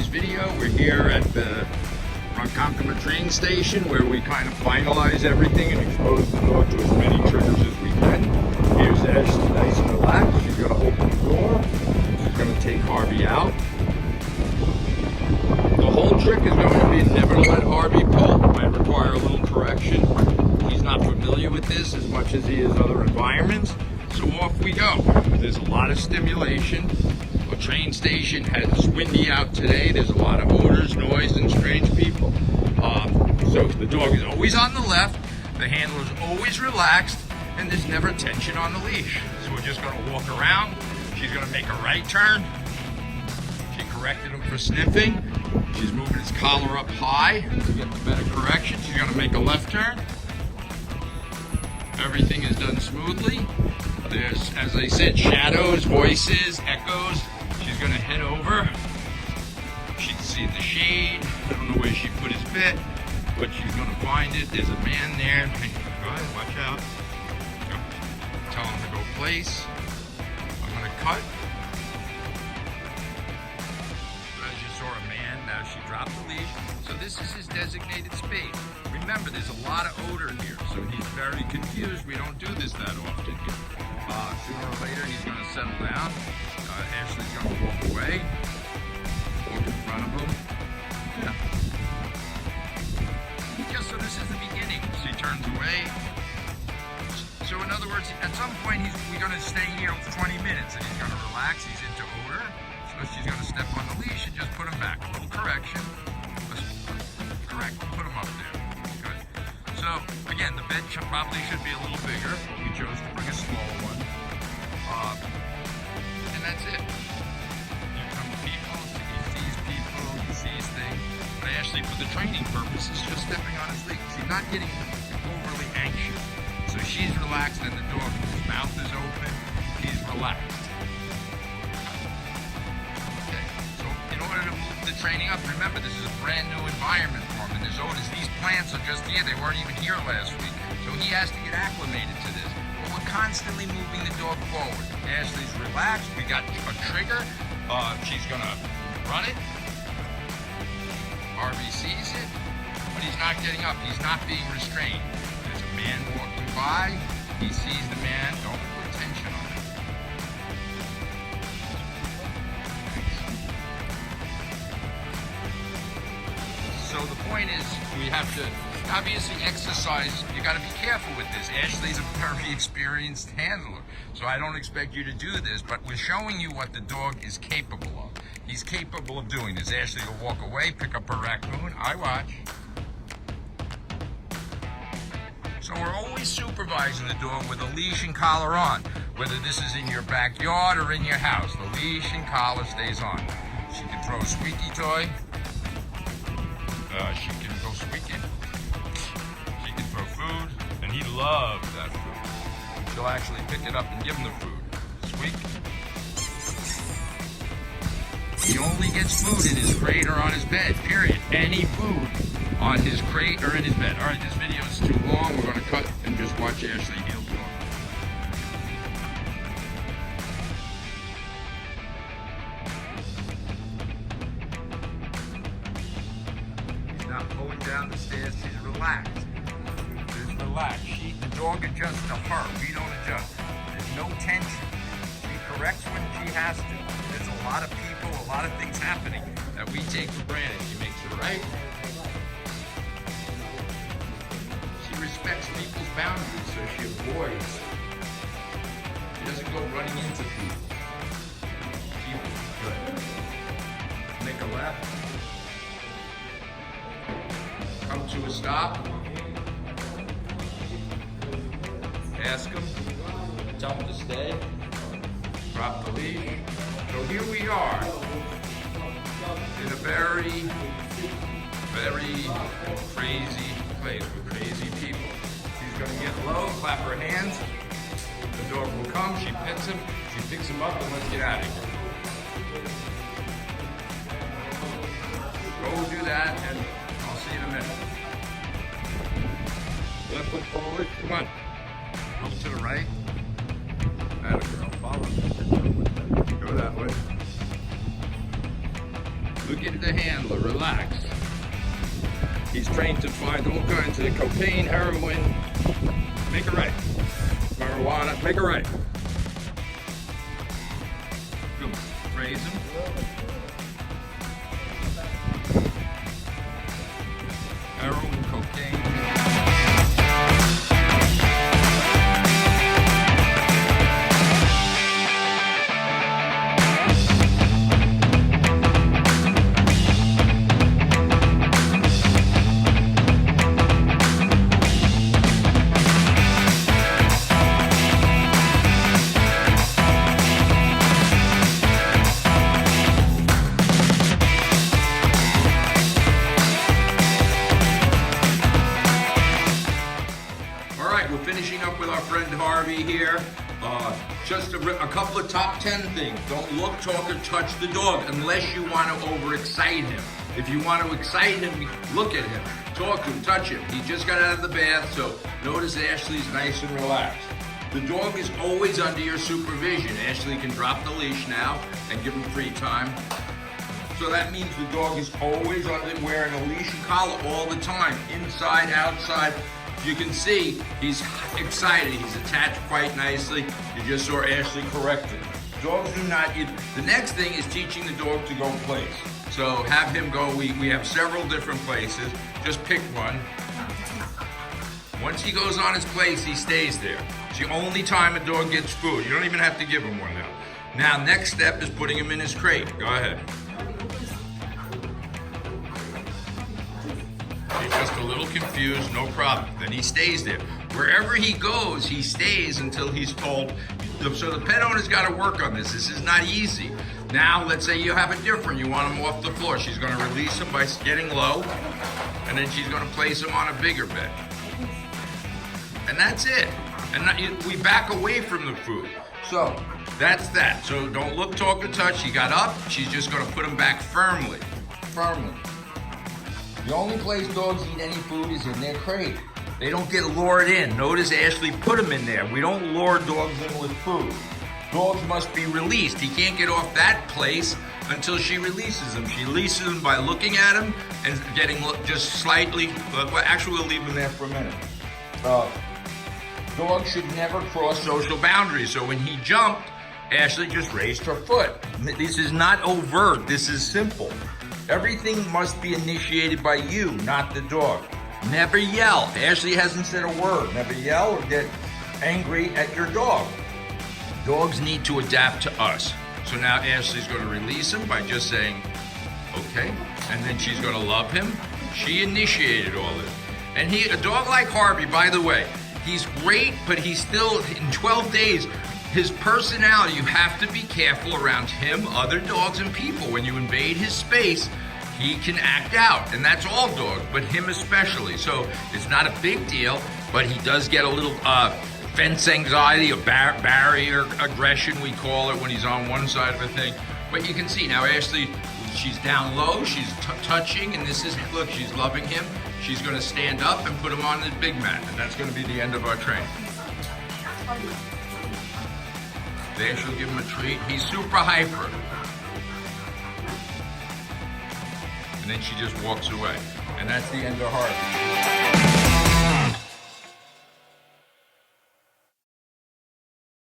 today's video. We're here at the Ronkonkoma train station where we kind of finalize everything and expose the dog to as many triggers as we can. Here's Ashley, nice and relaxed. She's going to open the door. She's going to take Harvey out. The whole trick is going to be never to let Harvey pull. Might require a little correction. He's not familiar with this as much as he is other environments. So off we go. There's a lot of stimulation. The train station it's windy out today. There's a lot of odors, noise, and strange people. So the dog is always on the left. The handler is always relaxed, and there's never tension on the leash. So we're just going to walk around. She's going to make a right turn. She corrected him for sniffing. She's moving his collar up high to get the better correction. She's going to make a left turn. Everything is done smoothly. There's, as I said, shadows, voices, echoes. She's going to head over. She can see the shade. I don't know where she put his bit, but she's going to find it. There's a man there. Go ahead, watch out. Go. Tell him to go place. I'm going to cut. As you saw a man, now she dropped the leash. So this is his designated space. Remember, there's a lot of odor here, so he's very confused. We don't do this that often here. Sooner or later, he's going to settle down. Ashley's going to walk away. Walk in front of him. Yeah. Just so this is the beginning. She turns away. So in other words, at some point, we're going to stay here 20 minutes, and he's going to relax. He's into odor. So she's going to step on the leash and just put him back. A little correction. Correct. Put him up there. Good. So again, the bed probably should be a little bigger, but we chose to bring a smaller one. And that's it. Here come people. He sees people. He sees things. But Ashley, for the training purposes, just stepping on his leash. She's not getting overly anxious. So she's relaxed, and the dog, his mouth is open. He's relaxed. In order to move the training up, remember this is a brand new environment for him, and there's odors. These plants are just here. They weren't even here last week. So he has to get acclimated to this. But we're constantly moving the dog forward. Ashley's relaxed. We got a trigger. She's going to run it. Harvey sees it, but he's not getting up. He's not being restrained. There's a man walking by. He sees the man. Don't put tension on him. So the point is, we have to obviously exercise. You got to be careful with this. Ashley's a very experienced handler, so I don't expect you to do this, but we're showing you what the dog is capable of. He's capable of doing this. Ashley will walk away, pick up her raccoon. I watch. So we're always supervising the dog with a leash and collar on, whether this is in your backyard or in your house. The leash and collar stays on. She can throw a squeaky toy. She can go squeaking. She can throw food, and he loves that food. She'll actually pick it up and give him the food. Squeak. He only gets food in his crate or on his bed, period. Any food on his crate or in his bed. All right, this video is too long. We're going to cut and just watch Ashley heel dog. Not pulling down the stairs, she's relaxed. She's relaxed. The dog adjusts to her. We don't adjust. There's no tension. She corrects when she has to. There's a lot of people, a lot of things happening that we take for granted. She makes it right. She respects people's boundaries, so she avoids. She doesn't go running into people. Good. Make a left. Come to a stop. Ask him. Tell him to stay. Drop the leash. So here we are in a very, very crazy place with crazy people. She's going to get low, clap her hands. The dog will come. She pets him. She picks him up, and let's get out of here. Go do that, and I'll see you in a minute. Left foot forward. Come on. Go to the right. Atta girl. Follow. Go that way. Look at the handler, relax. He's trained to find all kinds of cocaine, heroin. Make it right. Marijuana, make it right. Good. Raise him. Heroin, cocaine. We're finishing up with our friend Harvey here. Just a couple of top 10 things. Don't look, talk, or touch the dog unless you want to overexcite him. If you want to excite him, look at him, talk to him, touch him. He just got out of the bath, so notice Ashley's nice and relaxed. The dog is always under your supervision. Ashley can drop the leash now and give him free time. So that means the dog is always wearing a leash and collar all the time, inside, outside. You can see he's excited. He's attached quite nicely. You just saw Ashley correct it. Dogs do not eat. The next thing is teaching the dog to go place. So have him go. We have several different places. Just pick one. Once he goes on his place, he stays there. It's the only time a dog gets food. You don't even have to give him one now. Now, next step is putting him in his crate. Go ahead. He's just a little confused, no problem. Then he stays there. Wherever he goes, he stays until he's told. So the pet owner's got to work on this. This is not easy. Now, let's say you have it different. You want him off the floor. She's going to release him by getting low, and then she's going to place him on a bigger bed. And that's it. And we back away from the food. So that's that. So don't look, talk, or touch. He got up. She's just going to put him back firmly. Firmly. The only place dogs eat any food is in their crate. They don't get lured in. Notice Ashley put them in there. We don't lure dogs in with food. Dogs must be released. He can't get off that place until she releases him. She releases him by looking at him and getting just slightly, well, actually we'll leave him there for a minute. Dogs should never cross social boundaries. So when he jumped, Ashley just raised her foot. This is not overt, this is simple. Everything must be initiated by you, not the dog. Never yell. Ashley hasn't said a word. Never yell or get angry at your dog. Dogs need to adapt to us. So now Ashley's going to release him by just saying, okay, and then she's going to love him. She initiated all this. And a dog like Harvey, by the way, he's great, but he's still, in 12 days, his personality, you have to be careful around him, other dogs, and people. When you invade his space, he can act out, and that's all dogs, but him especially. So it's not a big deal, but he does get a little fence anxiety, or barrier aggression, we call it, when he's on one side of a thing. But you can see now Ashley, she's down low, she's touching, and this is, look, she's loving him. She's going to stand up and put him on the big mat, and that's going to be the end of our training. Then she'll give him a treat. He's super hyper. And then she just walks away. And that's the end of Harvey.